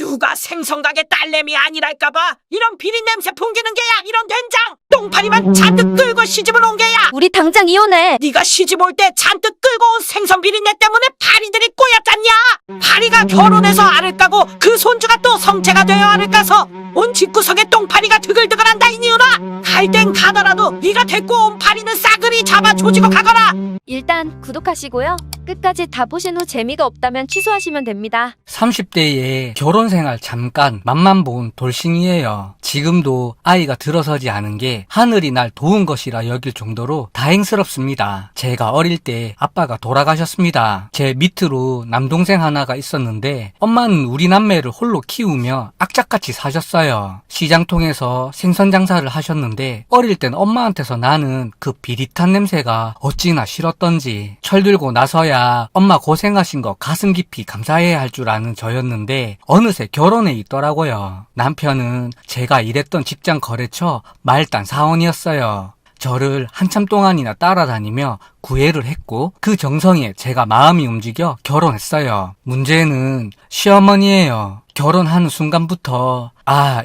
누가 생선가게 딸내미 아니랄까봐 이런 비린 냄새 풍기는 게야. 이런 된장 똥파리만 잔뜩 끌고 시집을 온 게야. 우리 당장 이혼해. 네가 시집 올 때 잔뜩 끌고 온 생선 비린내 때문에 파리들이 꼬였잖냐. 파리가 결혼해서 알을 까고 그 손주가 또 성체가 되어 알을 까서 온 집구석에 똥파리가 드글드글한다. 이니은아, 갈 땐 가더라도 네가 데리고 온 파리는 싸그리 잡아 조지고 가거라. 일단 구독하시고요. 끝까지 다 보신 후 재미가 없다면 취소하시면 됩니다. 30대에 결혼생활 잠깐 맛만 본 돌싱이에요. 지금도 아이가 들어서지 않은 게 하늘이 날 도운 것이라 여길 정도로 다행스럽습니다. 제가 어릴 때 아빠가 돌아가셨습니다. 제 밑으로 남동생 하나가 있었는데 엄마는 우리 남매를 홀로 키우며 악착같이 사셨어요. 시장 통해서 생선 장사를 하셨는데 어릴 땐 엄마한테서 나는 그 비릿한 냄새가 어찌나 싫었던지 철들고 나서야 엄마 고생하신 거 가슴 깊이 감사해야 할 줄 아는 저였는데 어느새 결혼해 있더라고요. 남편은 제가 일했던 직장 거래처 말단 사원이었어요. 저를 한참 동안이나 따라다니며 구애를 했고 그 정성에 제가 마음이 움직여 결혼했어요. 문제는 시어머니예요. 결혼하는 순간부터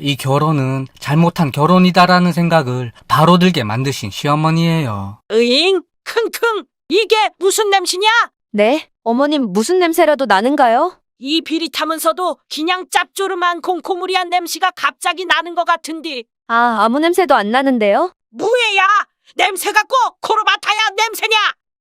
이 결혼은 잘못한 결혼이다라는 생각을 바로 들게 만드신 시어머니예요. 으잉 킁킁, 이게 무슨 냄새냐? 네? 어머님 무슨 냄새라도 나는가요? 이 비릿하면서도 그냥 짭조름한 콩고무리한 냄새가 갑자기 나는 것 같은데. 아무 냄새도 안 나는데요? 뭐야? 냄새가 꼭 코로 맡아야 냄새냐?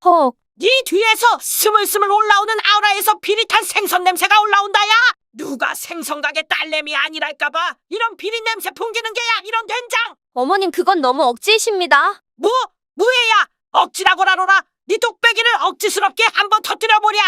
헉, 네 뒤에서 스물스물 올라오는 아우라에서 비릿한 생선 냄새가 올라온다야. 누가 생선가게 딸내미 아니랄까봐 이런 비린 냄새 풍기는 게야. 이런 된장 어머님 그건 너무 억지이십니다. 뭐야? 억지라고라노라. 네 뚝배기를 억지스럽게 한번 터뜨려보랴.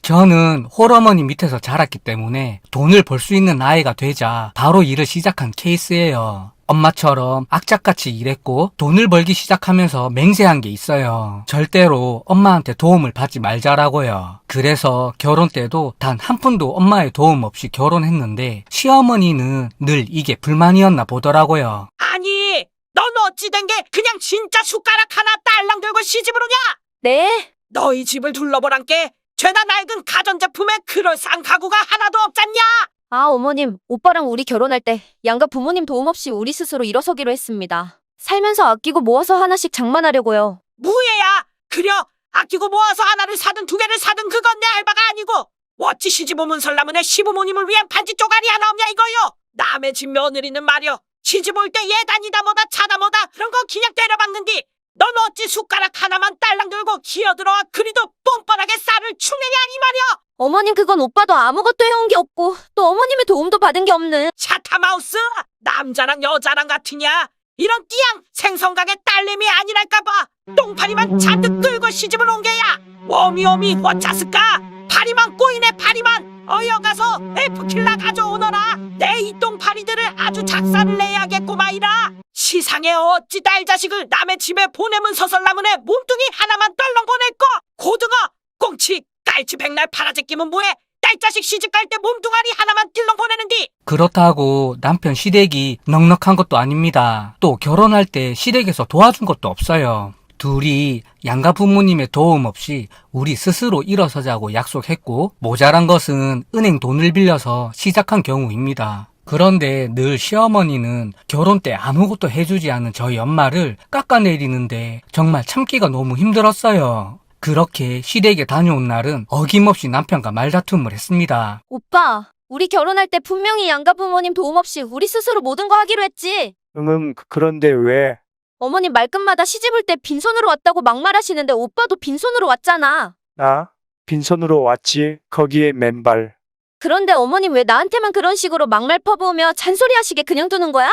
저는 홀어머니 밑에서 자랐기 때문에 돈을 벌 수 있는 나이가 되자 바로 일을 시작한 케이스예요. 엄마처럼 악착같이 일했고 돈을 벌기 시작하면서 맹세한 게 있어요. 절대로 엄마한테 도움을 받지 말자라고요. 그래서 결혼 때도 단 한 푼도 엄마의 도움 없이 결혼했는데 시어머니는 늘 이게 불만이었나 보더라고요. 아니, 넌 어찌 된 게 그냥 진짜 숟가락 하나 딸랑 들고 시집을 오냐? 네? 너희 집을 둘러보란께 죄다 낡은 가전제품에 그럴싸한 가구가 하나도 없잖냐? 어머님, 오빠랑 우리 결혼할 때 양가 부모님 도움 없이 우리 스스로 일어서기로 했습니다. 살면서 아끼고 모아서 하나씩 장만하려고요. 뭐야? 그려 아끼고 모아서 하나를 사든 두 개를 사든 그건 내 알바가 아니고 어찌 시집 오문 설라문에 시부모님을 위한 반지 쪼가리 하나 없냐 이거요? 남의 집 며느리는 말이여 시집 올 때 예단이다 뭐다 차다 뭐다 그런 거 그냥 때려박는디 넌 어찌 숟가락 하나만 딸랑 들고 기어들어와 그리도 뻔뻔하게 쌀을 축내냐 이 말이여. 어머님 그건 오빠도 아무것도 해온 게 없고 또 어머님의 도움도 받은 게 없는. 차타마우스, 남자랑 여자랑 같으냐? 이런 띠양 생선가게 딸내미 아니랄까봐 똥파리만 잔뜩 끌고 시집을 온 게야. 오미오미 어쩌스까? 파리만 꼬이네 파리만. 어여가서 에프킬라 가져오너라. 내 이 똥파리들을 아주 작사를 내야겠구마이라. 시상에 어찌 딸자식을 남의 집에 보내면 서설나문에 몸뚱이 하나만 떨렁 보냈고 고등어, 꽁치, 깔치 백날 팔아제끼면 뭐해? 딸자식 시집갈 때 몸뚱아리 하나만 딜렁 보내는디. 그렇다고 남편 시댁이 넉넉한 것도 아닙니다. 또 결혼할 때 시댁에서 도와준 것도 없어요. 둘이 양가 부모님의 도움 없이 우리 스스로 일어서자고 약속했고 모자란 것은 은행 돈을 빌려서 시작한 경우입니다. 그런데 늘 시어머니는 결혼 때 아무것도 해주지 않은 저희 엄마를 깎아내리는데 정말 참기가 너무 힘들었어요. 그렇게 시댁에 다녀온 날은 어김없이 남편과 말다툼을 했습니다. 오빠, 우리 결혼할 때 분명히 양가 부모님 도움 없이 우리 스스로 모든 거 하기로 했지. 그런데 왜? 어머님 말끝마다 시집 올 때 빈손으로 왔다고 막말하시는데 오빠도 빈손으로 왔잖아. 나? 빈손으로 왔지. 거기에 맨발. 그런데 어머님 왜 나한테만 그런 식으로 막말 퍼부으며 잔소리 하시게 그냥 두는 거야?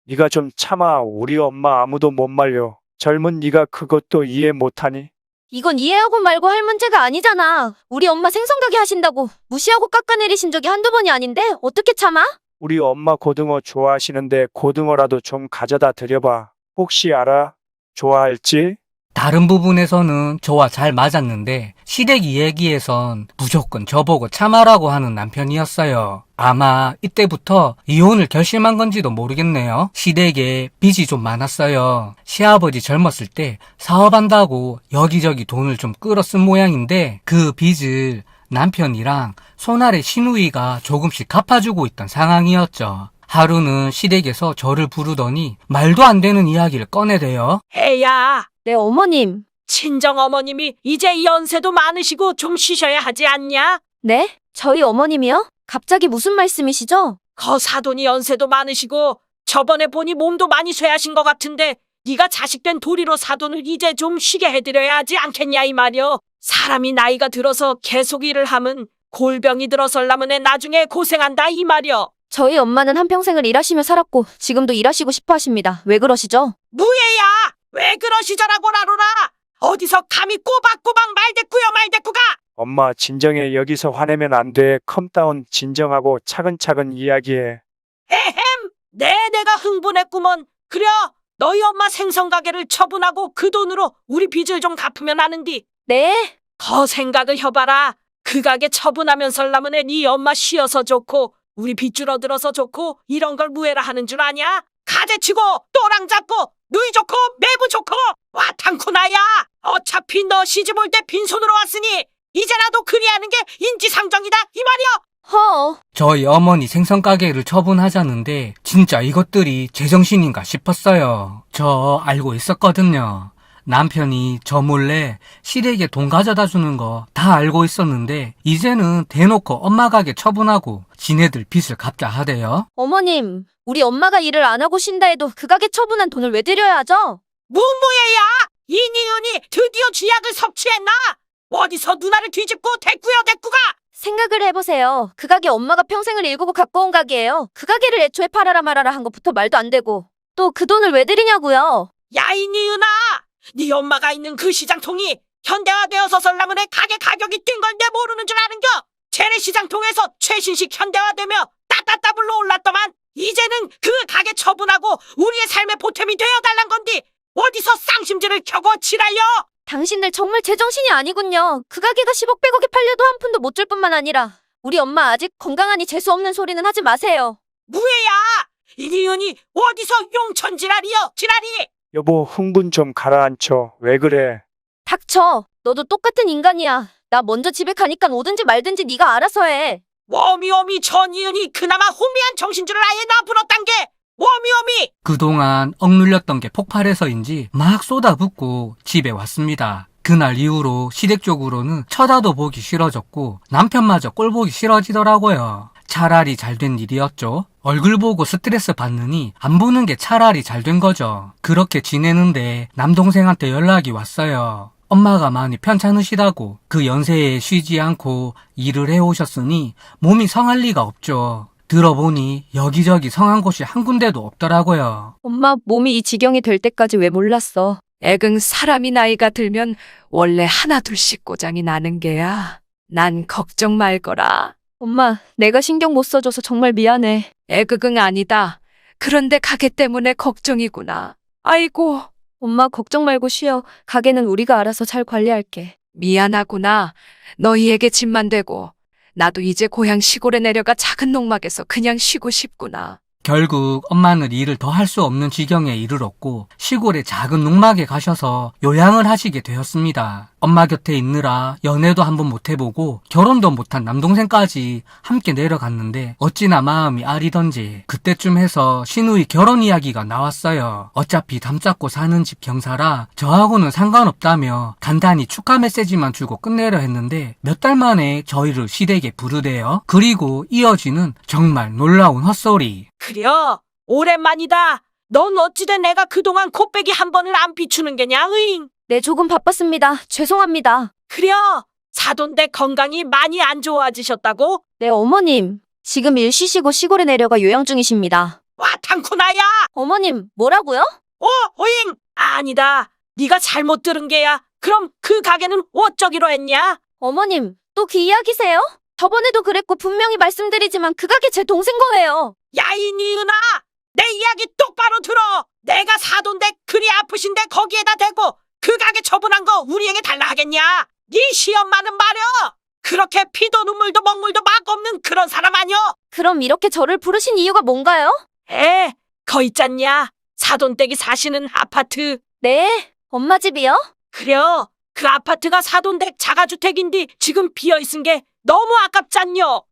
네가 좀 참아. 우리 엄마 아무도 못 말려. 젊은 네가 그것도 이해 못하니? 이건 이해하고 말고 할 문제가 아니잖아. 우리 엄마 생선가게 하신다고 무시하고 깎아내리신 적이 한두 번이 아닌데 어떻게 참아? 우리 엄마 고등어 좋아하시는데 고등어라도 좀 가져다 드려봐. 혹시 알아? 좋아할지? 다른 부분에서는 저와 잘 맞았는데 시댁 이야기에선 무조건 저보고 참아라고 하는 남편이었어요. 아마 이때부터 이혼을 결심한 건지도 모르겠네요. 시댁에 빚이 좀 많았어요. 시아버지 젊었을 때 사업한다고 여기저기 돈을 좀 끌어 쓴 모양인데 그 빚을 남편이랑 손아래 시누이가 조금씩 갚아주고 있던 상황이었죠. 하루는 시댁에서 저를 부르더니 말도 안 되는 이야기를 꺼내대요. 애야, 네, 어머님. 친정 어머님이 이제 연세도 많으시고 좀 쉬셔야 하지 않냐? 네? 저희 어머님이요? 갑자기 무슨 말씀이시죠? 거사돈이 연세도 많으시고 저번에 보니 몸도 많이 쇠하신 것 같은데 네가 자식된 도리로 사돈을 이제 좀 쉬게 해드려야 하지 않겠냐 이 말이여. 사람이 나이가 들어서 계속 일을 하면 골병이 들어설라면 나중에 고생한다 이 말이여. 저희 엄마는 한평생을 일하시며 살았고 지금도 일하시고 싶어 하십니다. 왜 그러시죠? 무예야, 왜 그러시더라고 라로라. 어디서 감히 꼬박꼬박 말대꾸가. 엄마 진정해. 여기서 화내면 안 돼. 컴다운. 진정하고 차근차근 이야기해. 에헴, 내가 흥분했구먼. 그래, 너희 엄마 생선가게를 처분하고 그 돈으로 우리 빚을 좀 갚으면 하는디. 네. 더 생각을 해봐라. 그 가게 처분하면설라면에 네 엄마 쉬어서 좋고 우리 빚 줄어들어서 좋고 이런 걸 무해라 하는 줄 아냐? 가재치고 또랑 잡고 누이 좋고 매부 좋고 와탕쿠나야. 어차피 너 시집 올 때 빈손으로 왔으니 이제라도 그리하는 게 인지상정이다 이 말이여. 허. 저희 어머니 생선가게를 처분하자는데 진짜 이것들이 제정신인가 싶었어요. 저 알고 있었거든요. 남편이 저 몰래 시댁에 돈 가져다 주는 거 다 알고 있었는데 이제는 대놓고 엄마 가게 처분하고 지네들 빚을 갚자 하대요. 어머님, 우리 엄마가 일을 안 하고 쉰다 해도 그 가게 처분한 돈을 왜 드려야 하죠? 무무예야, 이 니은이 드디어 쥐약을 섭취했나? 어디서 누나를 뒤집고 대꾸가. 생각을 해보세요. 그 가게 엄마가 평생을 일구고 갖고 온 가게예요. 그 가게를 애초에 팔아라 말아라 한 것부터 말도 안 되고 또 그 돈을 왜 드리냐고요? 야, 이 니은아, 네 엄마가 있는 그 시장통이 현대화되어서 설라문에 가게 가격이 뛴 걸 내 모르는 줄 아는겨? 재래시장통에서 최신식 현대화되며 따따따블로 올랐더만 이제는 그 가게 처분하고 우리의 삶의 보탬이 되어달란 건디 어디서 쌍심지를 켜고 지랄려? 당신들 정말 제정신이 아니군요. 그 가게가 10억 100억에 팔려도 한 푼도 못 줄 뿐만 아니라 우리 엄마 아직 건강하니 재수없는 소리는 하지 마세요. 무예야, 이 니은이 어디서 용천지랄이여 지랄이. 여보, 흥분 좀 가라앉혀. 왜 그래? 닥쳐. 너도 똑같은 인간이야. 나 먼저 집에 가니까 오든지 말든지 네가 알아서 해. 워미워미 저 니은이 그나마 혼미한 정신줄을 아예 놔불었단 게 워미워미. 그동안 억눌렸던 게 폭발해서인지 막 쏟아붓고 집에 왔습니다. 그날 이후로 시댁 쪽으로는 쳐다도 보기 싫어졌고 남편마저 꼴 보기 싫어지더라고요. 차라리 잘된 일이었죠. 얼굴 보고 스트레스 받느니 안 보는 게 차라리 잘된 거죠. 그렇게 지내는데 남동생한테 연락이 왔어요. 엄마가 많이 편찮으시다고 그 연세에 쉬지 않고 일을 해오셨으니 몸이 성할 리가 없죠. 들어보니 여기저기 성한 곳이 한 군데도 없더라고요. 엄마 몸이 이 지경이 될 때까지 왜 몰랐어? 애긍 사람이 나이가 들면 원래 하나 둘씩 고장이 나는 게야. 난 걱정 말거라. 엄마, 내가 신경 못 써줘서 정말 미안해. 애극응 아니다. 그런데 가게 때문에 걱정이구나. 아이고, 엄마 걱정 말고 쉬어. 가게는 우리가 알아서 잘 관리할게. 미안하구나. 너희에게 짐만 되고 나도 이제 고향 시골에 내려가 작은 농막에서 그냥 쉬고 싶구나. 결국 엄마는 일을 더 할 수 없는 지경에 이르렀고 시골의 작은 농막에 가셔서 요양을 하시게 되었습니다. 엄마 곁에 있느라 연애도 한번 못 해보고 결혼도 못한 남동생까지 함께 내려갔는데 어찌나 마음이 아리던지 그때쯤 해서 시누이 결혼 이야기가 나왔어요. 어차피 담쌓고 사는 집 경사라 저하고는 상관없다며 간단히 축하 메시지만 주고 끝내려 했는데 몇 달 만에 저희를 시댁에 부르대요. 그리고 이어지는 정말 놀라운 헛소리. 그려, 오랜만이다. 넌 어찌된 내가 그동안 콧배기 한 번을 안 비추는 게냐 으잉. 네, 조금 바빴습니다. 죄송합니다. 그려, 사돈댁 건강이 많이 안 좋아지셨다고? 네, 어머님. 지금 일 쉬시고 시골에 내려가 요양 중이십니다. 와탕쿠나야. 어머님, 뭐라고요? 오잉. 아니다, 네가 잘못 들은 게야. 그럼 그 가게는 어쩌기로 했냐? 어머님, 또 그 이야기세요? 저번에도 그랬고 분명히 말씀드리지만 그 가게 제 동생 거예요. 야, 이 니은아, 내 이야기 똑바로 들어. 내가 사돈댁 그리 아프신데 거기에다 대고 그 가게 처분한 거 우리에게 달라 하겠냐? 네 시엄마는 말여, 그렇게 피도 눈물도 먹물도 막 없는 그런 사람 아니여. 그럼 이렇게 저를 부르신 이유가 뭔가요? 거 있잖냐, 사돈댁이 사시는 아파트. 네, 엄마 집이요? 그려, 그 아파트가 사돈댁 자가주택인데 지금 비어있은 게 너무 아깝잖요.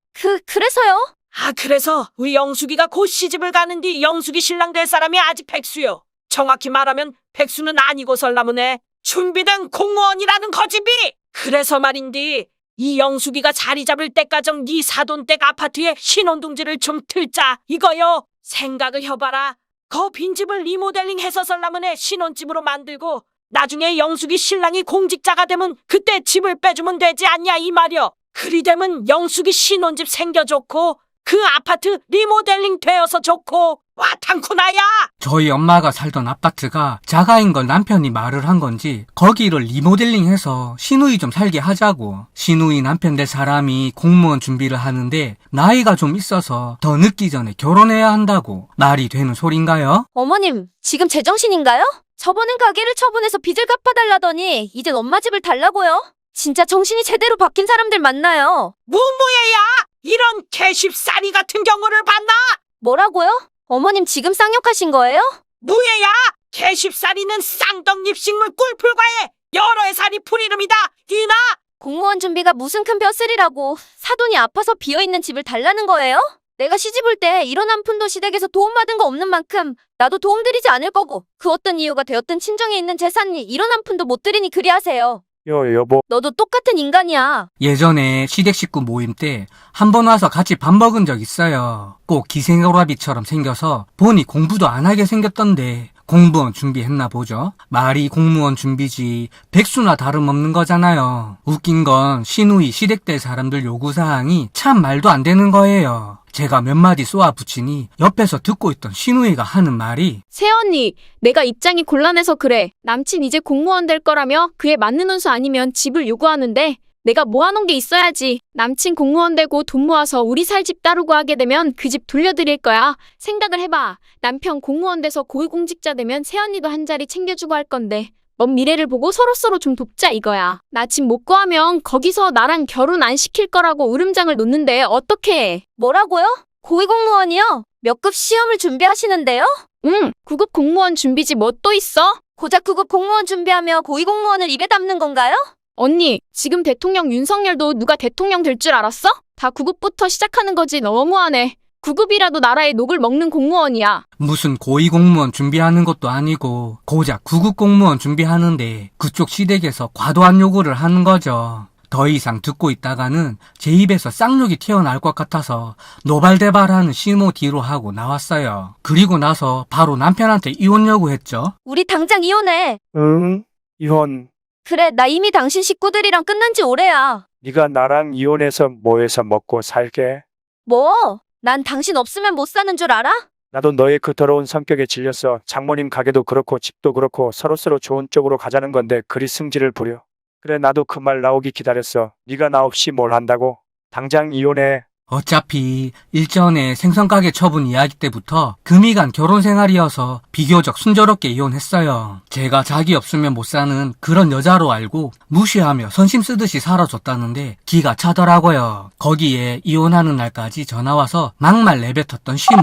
그래서요? 그래서 우리 영숙이가 곧 시집을 가는데 영숙이 신랑 될 사람이 아직 백수요. 정확히 말하면 백수는 아니고 설나무네. 준비된 공무원이라는 거지비. 그래서 말인데 이 영숙이가 자리 잡을 때까정 네 사돈댁 아파트에 신혼둥지를 좀 틀자 이거요. 생각을 해봐라. 거 빈집을 리모델링해서 설나무네 신혼집으로 만들고 나중에 영숙이 신랑이 공직자가 되면 그때 집을 빼주면 되지 않냐 이 말이여. 그리 되면 영숙이 신혼집 생겨 좋고 그 아파트 리모델링 되어서 좋고 와 탕쿠나야. 저희 엄마가 살던 아파트가 자가인 걸 남편이 말을 한 건지 거기를 리모델링해서 시누이 좀 살게 하자고. 시누이 남편 될 사람이 공무원 준비를 하는데 나이가 좀 있어서 더 늦기 전에 결혼해야 한다고. 말이 되는 소린가요? 어머님, 지금 제정신인가요? 저번엔 가게를 처분해서 빚을 갚아달라더니 이젠 엄마 집을 달라고요? 진짜 정신이 제대로 박힌 사람들 맞나요? 무무예야. 이런 개십싸리 같은 경우를 봤나? 뭐라고요? 어머님 지금 쌍욕하신 거예요? 무예야. 개십싸리는 쌍떡잎식물 꿀풀과의 여러 해살이 풀이름이다. 니나. 공무원 준비가 무슨 큰 벼슬이라고 사돈이 아파서 비어있는 집을 달라는 거예요? 내가 시집 올 때 이런 한 푼도 시댁에서 도움받은 거 없는 만큼 나도 도움드리지 않을 거고 그 어떤 이유가 되었든 친정에 있는 재산이 이런 한 푼도 못 드리니 그리하세요. 여보. 너도 똑같은 인간이야. 예전에 시댁 식구 모임 때 한 번 와서 같이 밥 먹은 적 있어요. 꼭 기생오라비처럼 생겨서 보니 공부도 안 하게 생겼던데 공무원 준비했나 보죠. 말이 공무원 준비지 백수나 다름없는 거잖아요. 웃긴 건 시누이 시댁 될 사람들 요구사항이 참 말도 안 되는 거예요. 제가 몇 마디 쏘아 붙이니 옆에서 듣고 있던 시누이가 하는 말이 새언니, 내가 입장이 곤란해서 그래. 남친 이제 공무원 될 거라며 그에 맞는 운수 아니면 집을 요구하는데 내가 모아놓은 게 있어야지. 남친 공무원 되고 돈 모아서 우리 살 집 따르고 하게 되면 그 집 돌려드릴 거야. 생각을 해봐. 남편 공무원 돼서 고위공직자 되면 새언니도 한 자리 챙겨주고 할 건데 먼 미래를 보고 서로서로 좀 돕자 이거야. 나 집 못 구하면 거기서 나랑 결혼 안 시킬 거라고 으름장을 놓는데 어떡해. 뭐라고요? 고위공무원이요? 몇 급 시험을 준비하시는데요? 응, 9급 공무원 준비지 뭐 또 있어? 고작 9급 공무원 준비하며 고위공무원을 입에 담는 건가요? 언니, 지금 대통령 윤석열도 누가 대통령 될 줄 알았어? 다 9급부터 시작하는 거지 너무하네. 9급이라도 나라의 녹을 먹는 공무원이야. 무슨 고위공무원 준비하는 것도 아니고 고작 9급 공무원 준비하는데 그쪽 시댁에서 과도한 요구를 하는 거죠. 더 이상 듣고 있다가는 제 입에서 쌍욕이 튀어나올 것 같아서 노발대발하는 시모 뒤로 하고 나왔어요. 그리고 나서 바로 남편한테 이혼 요구했죠. 우리 당장 이혼해. 응? 이혼. 그래, 나 이미 당신 식구들이랑 끝난 지 오래야. 네가 나랑 이혼해서 뭐 해서 먹고 살게? 뭐? 난 당신 없으면 못 사는 줄 알아? 나도 너의 그 더러운 성격에 질렸어. 장모님 가게도 그렇고 집도 그렇고 서로서로 좋은 쪽으로 가자는 건데 그리 승질을 부려. 그래 나도 그 말 나오기 기다렸어. 네가 나 없이 뭘 한다고? 당장 이혼해. 어차피 일전에 생선가게 처분 이야기 때부터 금이간 결혼 생활이어서 비교적 순조롭게 이혼했어요. 제가 자기 없으면 못 사는 그런 여자로 알고 무시하며 선심 쓰듯이 살아줬다는데 기가 차더라고요. 거기에 이혼하는 날까지 전화와서 막말 내뱉었던 시모.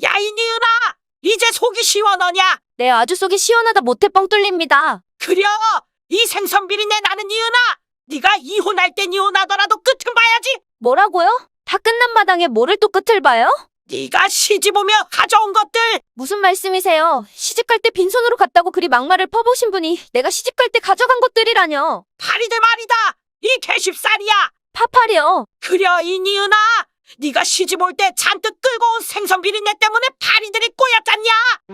야 이니은아. 이제 속이 시원하냐? 네, 아주 속이 시원하다 못해 뻥 뚫립니다. 그려. 이 생선비린내 나는 이은아. 네가 이혼할 땐 이혼하더라도 끝은 봐야지. 뭐라고요? 다 끝난 마당에 뭐를 또 끝을 봐요? 네가 시집 오며 가져온 것들. 무슨 말씀이세요? 시집 갈 때 빈손으로 갔다고 그리 막말을 퍼보신 분이 내가 시집 갈 때 가져간 것들이라뇨. 파리들 말이다. 이 개십살이야. 파팔이요. 그려 이니은아. 네가 시집 올 때 잔뜩 끌고 온 생선 비린내 때문에 파리들이 꼬였잖냐.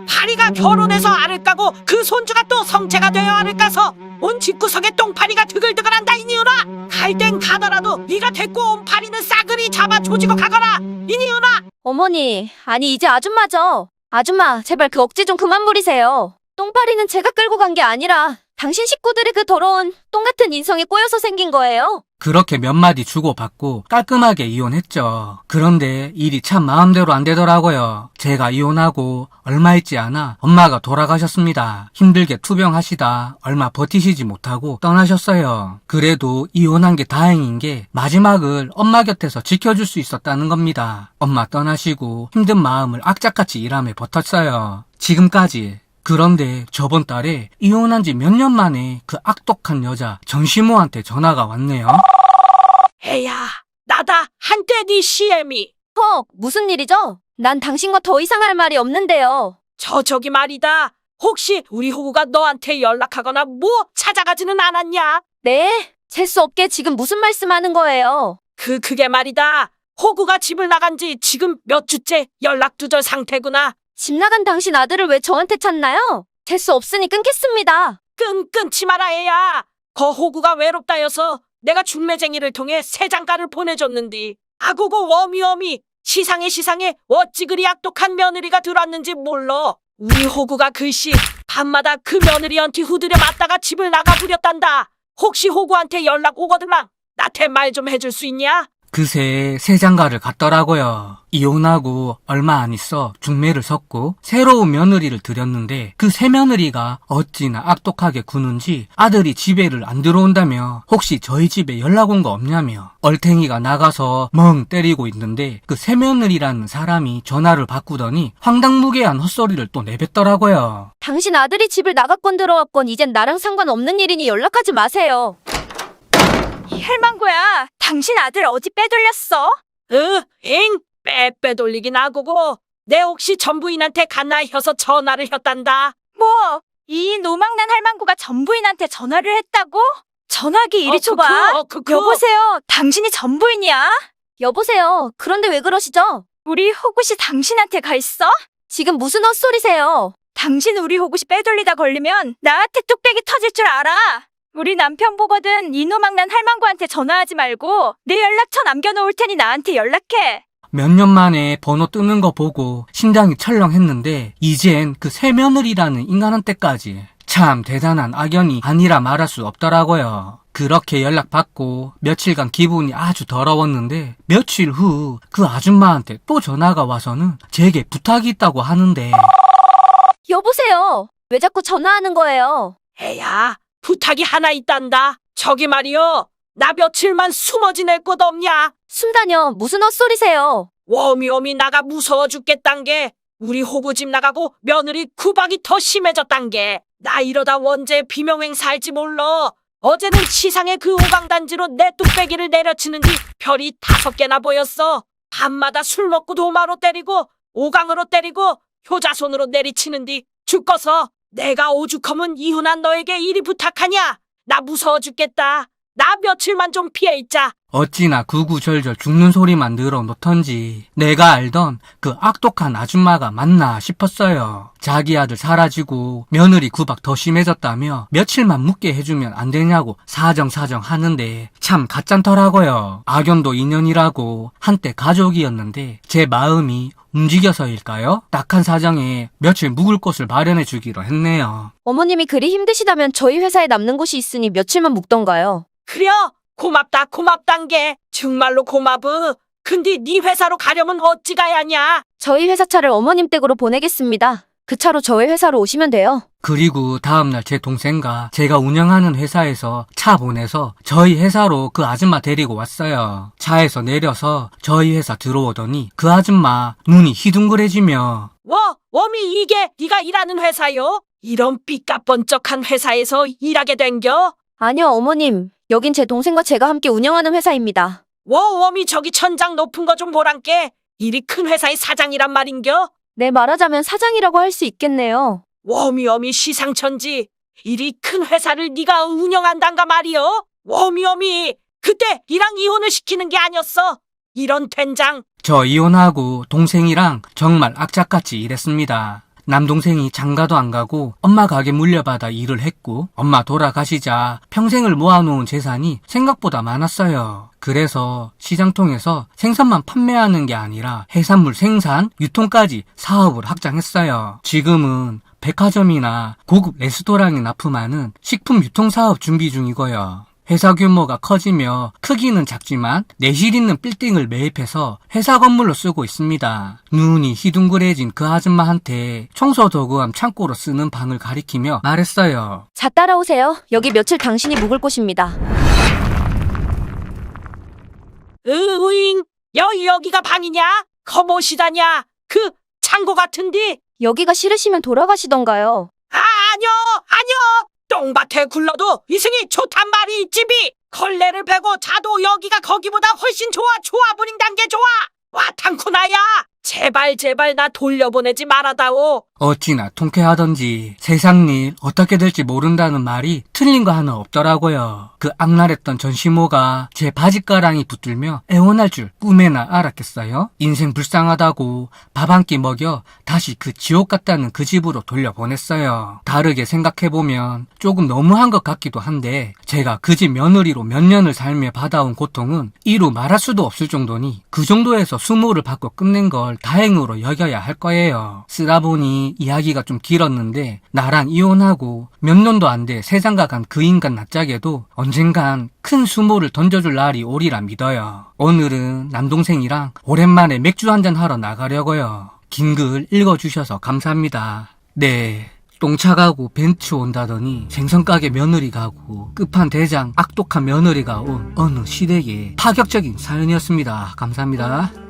파리가 결혼해서 알을 까고 그 손주가 또 성체가 되어 알을 까서 온 집구석에 똥파리가 드글드글한다 이니은아. 갈 땐 가더라도 네가 데리고 온 파리는 싸그리 잡아 조지고 가거라 이니은아. 어머니, 아니 이제 아줌마죠. 아줌마, 제발 그 억지 좀 그만 부리세요. 똥파리는 제가 끌고 간 게 아니라 당신 식구들의 그 더러운 똥 같은 인성에 꼬여서 생긴 거예요. 그렇게 몇 마디 주고받고 깔끔하게 이혼했죠. 그런데 일이 참 마음대로 안 되더라고요. 제가 이혼하고 얼마 있지 않아 엄마가 돌아가셨습니다. 힘들게 투병하시다 얼마 버티시지 못하고 떠나셨어요. 그래도 이혼한 게 다행인 게 마지막을 엄마 곁에서 지켜줄 수 있었다는 겁니다. 엄마 떠나시고 힘든 마음을 악착같이 일하며 버텼어요. 지금까지. 그런데 저번 달에 이혼한 지 몇 년 만에 그 악독한 여자 전시모한테 전화가 왔네요. 애야, 나다. 한때 네 시애미. 헉, 무슨 일이죠? 난 당신과 더 이상 할 말이 없는데요. 저기 말이다. 혹시 우리 호구가 너한테 연락하거나 뭐 찾아가지는 않았냐? 네? 재수 없게 지금 무슨 말씀하는 거예요? 그게 말이다. 호구가 집을 나간 지 지금 몇 주째 연락 두절 상태구나. 집 나간 당신 아들을 왜 저한테 찾나요? 재수 없으니 끊겠습니다. 끊지 마라 애야. 거 호구가 외롭다여서 내가 중매쟁이를 통해 새 장가를 보내줬는디. 아고고 워미워미 시상에 어찌 그리 악독한 며느리가 들어왔는지 몰라. 우리 호구가 글씨 밤마다 그 며느리한테 후드려 맞다가 집을 나가 부렸단다. 혹시 호구한테 연락 오거든랑 나한테 말 좀 해줄 수 있냐? 그새 새 장가를 갔더라고요. 이혼하고 얼마 안 있어 중매를 섰고 새로운 며느리를 들였는데 그 새 며느리가 어찌나 악독하게 구는지 아들이 집에를 안 들어온다며 혹시 저희 집에 연락 온 거 없냐며 얼탱이가 나가서 멍 때리고 있는데 그 새 며느리라는 사람이 전화를 바꾸더니 황당무계한 헛소리를 또 내뱉더라고요. 당신 아들이 집을 나갔건 들어왔건 이젠 나랑 상관없는 일이니 연락하지 마세요. 헬망구야, 당신 아들 어디 빼돌렸어? 빼돌리긴 하고고 내 혹시 전부인한테 갔나 해서 전화를 했단다. 뭐, 이 노망난 할망구가 전부인한테 전화를 했다고? 전화기 이리 줘봐. 여보세요, 당신이 전부인이야? 여보세요. 그런데 왜 그러시죠? 우리 호구씨 당신한테 가 있어? 지금 무슨 헛소리세요? 당신 우리 호구씨 빼돌리다 걸리면 나한테 뚝배기 터질 줄 알아. 우리 남편 보거든 이 노망난 할망구한테 전화하지 말고 내 연락처 남겨놓을 테니 나한테 연락해. 몇 년 만에 번호 뜨는 거 보고 심장이 철렁했는데 이젠 그 새 며느리라는 인간한테까지 참 대단한 악연이 아니라 말할 수 없더라고요. 그렇게 연락받고 며칠간 기분이 아주 더러웠는데 며칠 후 그 아줌마한테 또 전화가 와서는 제게 부탁이 있다고 하는데 여보세요. 왜 자꾸 전화하는 거예요? 애야, 부탁이 하나 있단다. 저기 말이여, 나 며칠만 숨어 지낼 곳 없냐? 숨다녀. 무슨 헛소리세요? 워미워미 나가 무서워 죽겠단 게 우리 호구 집 나가고 며느리 구박이 더 심해졌단 게 나 이러다 원재 비명행 살지 몰라. 어제는 시상에 그 오강단지로 내 뚝배기를 내려치는지 별이 5개나 보였어. 밤마다 술 먹고 도마로 때리고 오강으로 때리고 효자손으로 내리치는디 죽어서 내가 오죽하면 이혼한 너에게 이리 부탁하냐? 나 무서워 죽겠다. 나 며칠만 좀 피해 있자. 어찌나 구구절절 죽는 소리만 늘어놓던지 내가 알던 그 악독한 아줌마가 맞나 싶었어요. 자기 아들 사라지고 며느리 구박 더 심해졌다며 며칠만 묵게 해주면 안 되냐고 사정사정 하는데 참 가짠더라고요. 악연도 인연이라고 한때 가족이었는데 제 마음이 움직여서일까요? 딱한 사정에 며칠 묵을 곳을 마련해 주기로 했네요. 어머님이 그리 힘드시다면 저희 회사에 남는 곳이 있으니 며칠만 묵던가요. 그려 고맙단 게 정말로 고마브. 근데 네 회사로 가려면 어찌 가야 하냐? 저희 회사 차를 어머님 댁으로 보내겠습니다. 그 차로 저희 회사로 오시면 돼요. 그리고 다음날 제 동생과 제가 운영하는 회사에서 차 보내서 저희 회사로 그 아줌마 데리고 왔어요. 차에서 내려서 저희 회사 들어오더니 그 아줌마 눈이 희둥그레지며 워미 이게 네가 일하는 회사요? 이런 삐까번쩍한 회사에서 일하게 된겨? 아니요, 어머님. 여긴 제 동생과 제가 함께 운영하는 회사입니다. 워미 저기 천장 높은 거 좀 보란께. 이리 큰 회사의 사장이란 말인겨? 네, 말하자면 사장이라고 할 수 있겠네요. 워미 시상천지. 이리 큰 회사를 네가 운영한단가 말이여? 워미 그때 니랑 이혼을 시키는 게 아니었어. 이런 된장. 저 이혼하고 동생이랑 정말 악착같이 일했습니다. 남동생이 장가도 안 가고 엄마 가게 물려받아 일을 했고 엄마 돌아가시자 평생을 모아놓은 재산이 생각보다 많았어요. 그래서 시장통에서 생선만 판매하는 게 아니라 해산물 생산, 유통까지 사업을 확장했어요. 지금은 백화점이나 고급 레스토랑에 납품하는 식품 유통사업 준비 중이고요. 회사 규모가 커지며 크기는 작지만 내실 있는 빌딩을 매입해서 회사 건물로 쓰고 있습니다. 눈이 희둥그레진 그 아줌마한테 청소 도구함 창고로 쓰는 방을 가리키며 말했어요. 자, 따라오세요. 여기 며칠 당신이 묵을 곳입니다. 으잉, 여기가 방이냐? 거못이다냐? 그 창고 같은디? 여기가 싫으시면 돌아가시던가요. 아뇨! 똥밭에 굴러도 이승이 좋단 말이 이 집이! 걸레를 베고 자도 여기가 거기보다 훨씬 좋아. 좋아 보인단 게 좋아. 와 탕쿠나야. 제발 나 돌려보내지 말아다오. 어찌나 통쾌하던지 세상 일 어떻게 될지 모른다는 말이 틀린 거 하나 없더라고요. 그 악랄했던 전시모가 제 바지가랑이 붙들며 애원할 줄 꿈에나 알았겠어요? 인생 불쌍하다고 밥 한 끼 먹여 다시 그 지옥 같다는 그 집으로 돌려보냈어요. 다르게 생각해보면 조금 너무한 것 같기도 한데 제가 그 집 며느리로 몇 년을 살며 받아온 고통은 이루 말할 수도 없을 정도니 그 정도에서 수모를 받고 끝낸 걸 다행으로 여겨야 할 거예요. 쓰다 보니 이야기가 좀 길었는데 나랑 이혼하고 몇 년도 안 돼 세상가 간 그 인간 낯짝에도 언젠간 큰 수모를 던져줄 날이 오리라 믿어요. 오늘은 남동생이랑 오랜만에 맥주 한잔 하러 나가려고요. 긴 글 읽어주셔서 감사합니다. 네. 똥차 가고 벤츠 온다더니 생선가게 며느리 가고 끝판대장 악독한 며느리가 온 어느 시댁의 파격적인 사연이었습니다. 감사합니다.